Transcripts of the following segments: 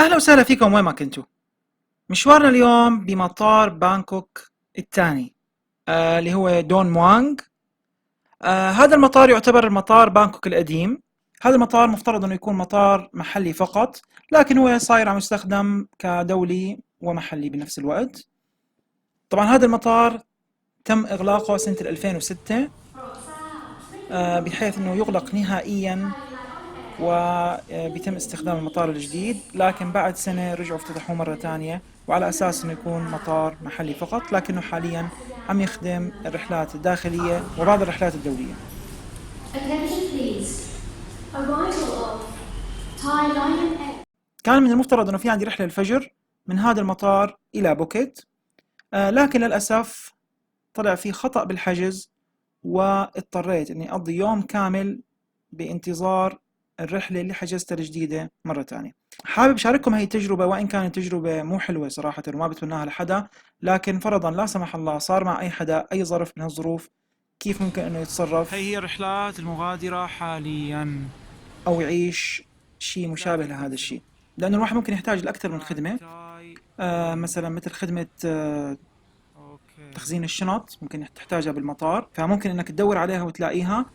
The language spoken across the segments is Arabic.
أهلا وسهلا فيكم وين ما كنتوا. مشوارنا اليوم بمطار بانكوك الثاني اللي هو دون موانغ. هذا المطار يعتبر مطار بانكوك القديم. هذا المطار مفترض انه يكون مطار محلي فقط، لكن هو صاير عم يستخدم كدولي ومحلي بنفس الوقت. طبعا هذا المطار تم إغلاقه سنة 2006، بحيث انه يغلق نهائيا وبيتم استخدام المطار الجديد، لكن بعد سنة رجعوا افتتحوه مرة تانية وعلى أساس إنه يكون مطار محلي فقط، لكنه حاليا عم يخدم الرحلات الداخلية وبعض الرحلات الدولية. Attention please. Arrival of Thai Lion Air. كان من المفترض إنه في عندي رحلة الفجر من هذا المطار إلى بوكيت، لكن للأسف طلع في خطأ بالحجز، واضطريت إني أقضي يوم كامل بانتظار الرحلة اللي حجزتها الجديدة مرة تانية. حابب أشارككم هاي التجربة، وإن كانت تجربة مو حلوة صراحة وما بتمناها لحدا، لكن فرضا لا سمح الله صار مع أي حدا أي ظرف من هالظروف، كيف ممكن إنه يتصرف هي الرحلات المغادرة حاليا أو يعيش شيء مشابه لهذا الشيء. لأنه الواحد ممكن يحتاج لأكثر من خدمة، مثلا مثل خدمة تخزين الشنط ممكن تحتاجها بالمطار، فممكن انك تدور عليها وتلاقيها.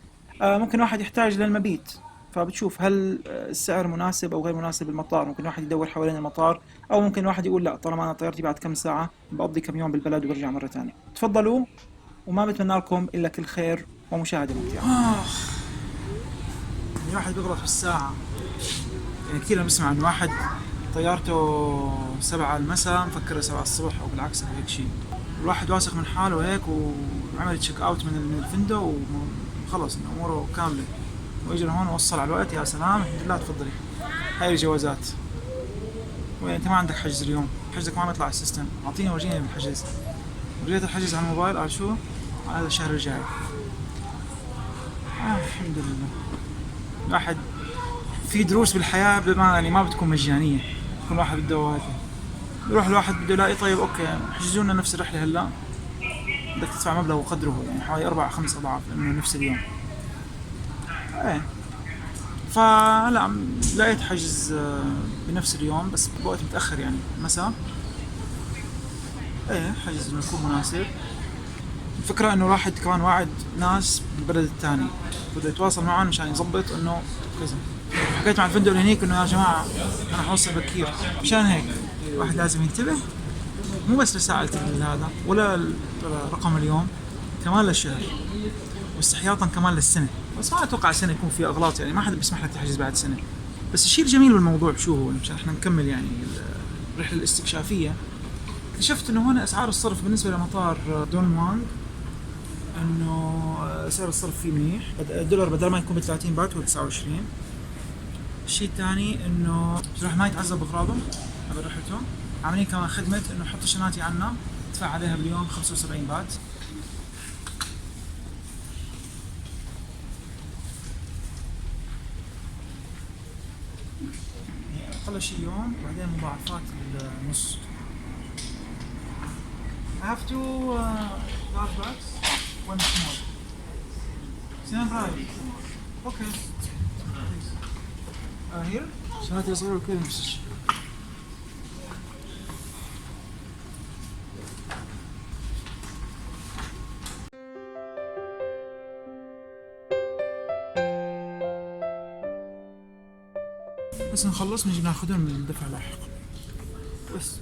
ممكن واحد يحتاج للمبيت، فبتشوف هل السعر مناسب او غير مناسب بالمطار. ممكن واحد يدور حوالين المطار، او ممكن واحد يقول لا، طالما انا طيارتي بعد كم ساعة بقضي كم يوم بالبلد وبرجع مرة تانية. تفضلوا، وما بتمنى لكم الا كل خير ومشاهدة ممتعة. الواحد بيغلط بالساعة، يعني كثير أنا بسمع عن واحد طيارته 7 المساء مفكرة 7 الصبح أو بالعكس أو هيك شيء. الواحد واثق من حاله هيك وعمل تشيك اوت من الفندق وخلص إن أموره كاملة، وإجا لهون ووصل على الوقت. يا سلام، الحمد لله، تفضلي. هاي الجوازات. وين أنت ما عندك حجز اليوم؟ حجزك ما بيطلع على السيستم. أعطيني ورجيني بالحجز. ورجيت الحجز على الموبايل، قال شو؟ على هذا الشهر الجاي. الحمد لله. الواحد في دروس بالحياة يعني ما بتكون مجانية، كل واحد بده هيك يروح. الواحد بده يلاقي طيب اوكي احجزوا لنا نفس الرحلة هلا، بدك تدفع مبلغ وقدره، يعني حوالي 4 5 أضعاف لأنه نفس اليوم. ايه، فهلا لقيت حجز بنفس اليوم بس بوقت متأخر، يعني مساء. ايه، حجز انه يكون مناسب. الفكرة انه الواحد كمان واعد ناس بالبلد الثاني، بده يتواصل معهم مشان يظبط انه كذا. حكيت مع الفندق اللي هنيك انه يا جماعة انا حوصل بكير، مشان هيك الواحد لازم ينتبه، مو بس لساعة هذا ولا رقم اليوم، كمان للشهر، واستحياطا كمان للسنة. بس ما اتوقع سنة يكون فيها اغلاط، يعني ما حدا بيسمح لك تحجز بعد سنة. بس الشيء الجميل بالموضوع شو هو، مشان احنا نكمل يعني الرحلة الاستكشافية، اكتشفت انه هون اسعار الصرف بالنسبة لمطار دون موانغ انه سعر الصرف فيه منيح. الدولار بدل ما يكون ب 30 بات هو 29. الشيء الثاني انه بصراحة ما يتعذب باغراضه قبل رحلته. عاملين كمان خدمة انه حط الشنطة عنا تدفع عليها باليوم 75 بات. اقل شيء يوم، وبعدين مضاعفات النص. I have two large bags, one small. Same price. Okay. Here? شنطتي صغيرة وكذا نفس الشيء. بس نخلص نجي ناخذهم من الدفع لاحقا. بس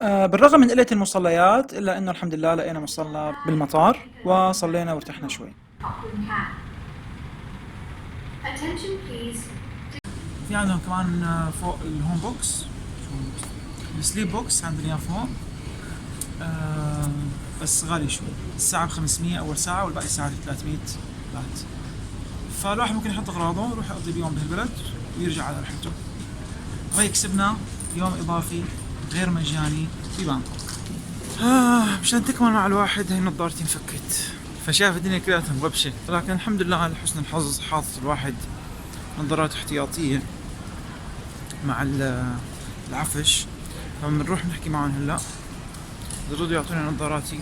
بالرغم من قلة المصليات إلا إنه الحمد لله لقينا مصلى بالمطار وصلينا وارتحنا شوي. Attention please. في عندهم كمان فوق الهوم بوكس، السليب بوكس عندنا اياه فوق. بس غالي شوي، الساعة ب500 أول ساعة والباقي ساعات ب300 بات. فالواحد ممكن يحط أغراضه ويروح يقضي اليوم بهالبلد ويرجع على رحلته. وهيك كسبنا يوم إضافي غير مجاني في بانكوك. مشان تكمل مع الواحد هاي نظارتي انفكت، فشاف الدنيا كلها مغبشة، لكن الحمد لله على حسن الحظ حاطط الواحد نظارات احتياطية مع العفش. فبنروح نحكي معهم هلا، بدهم يعطوني نظاراتي،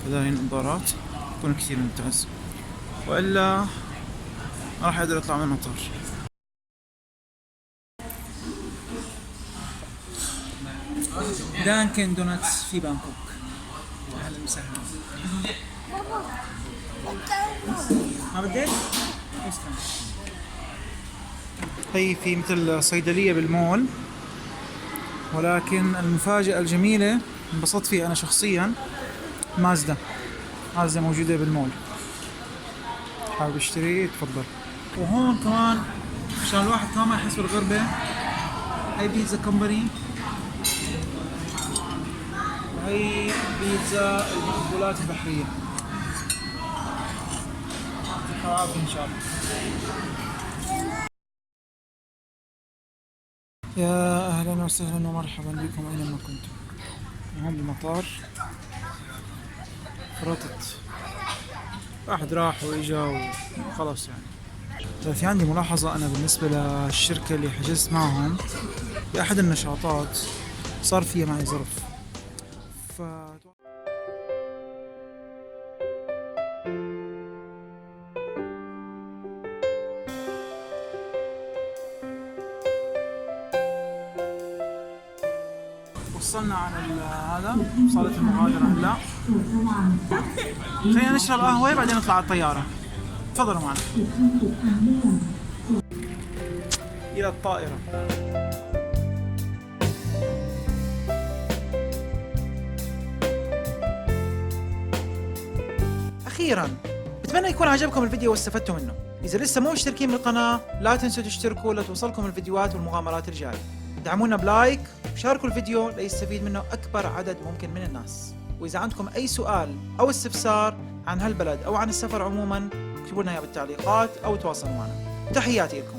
هذول النظارات يكون كثير ممتاز، والا ما راح اقدر اطلع من المطار. دانكن دونتس في بانكوك. اهلا وسهلا. ما بدك؟ هي في مثل صيدلية بالمول، ولكن المفاجأة الجميلة انبسطت فيها أنا شخصيا، مازدا موجودة بالمول. حابب اشتري تفضل. وهون كمان عشان الواحد كمان ما يحس بالغربة، هاي بيتزا كومباني، وهي بيتزا المقبولات البحرية. يعطيك العافية إن شاء الله. يا أهلا وسهلا ومرحبا بكم أينما كنتم. هون بالمطار فرطت، واحد راح وإجا وخلاص يعني. في عندي ملاحظة أنا بالنسبة للشركة اللي حجزت معهم بأحد النشاطات، صار فيها معي ظرف. وصلنا على هذا، صارت المغادرة هلا. خلينا نشرب قهوة بعدين نطلع على الطيارة. تفضلوا معنا إلى الطائرة. أخيرا بتمنى يكون عجبكم الفيديو واستفدتوا منه. إذا لسه مو مشتركين بالقناة لا تنسوا تشتركوا لتوصلكم الفيديوهات والمغامرات الجاية. دعمونا بلايك وشاركوا الفيديو ليستفيد منه أكبر عدد ممكن من الناس. وإذا عندكم أي سؤال أو استفسار عن هالبلد أو عن السفر عموما اكتبوا لنا إياه بالتعليقات أو تواصلوا معنا. تحياتي لكم.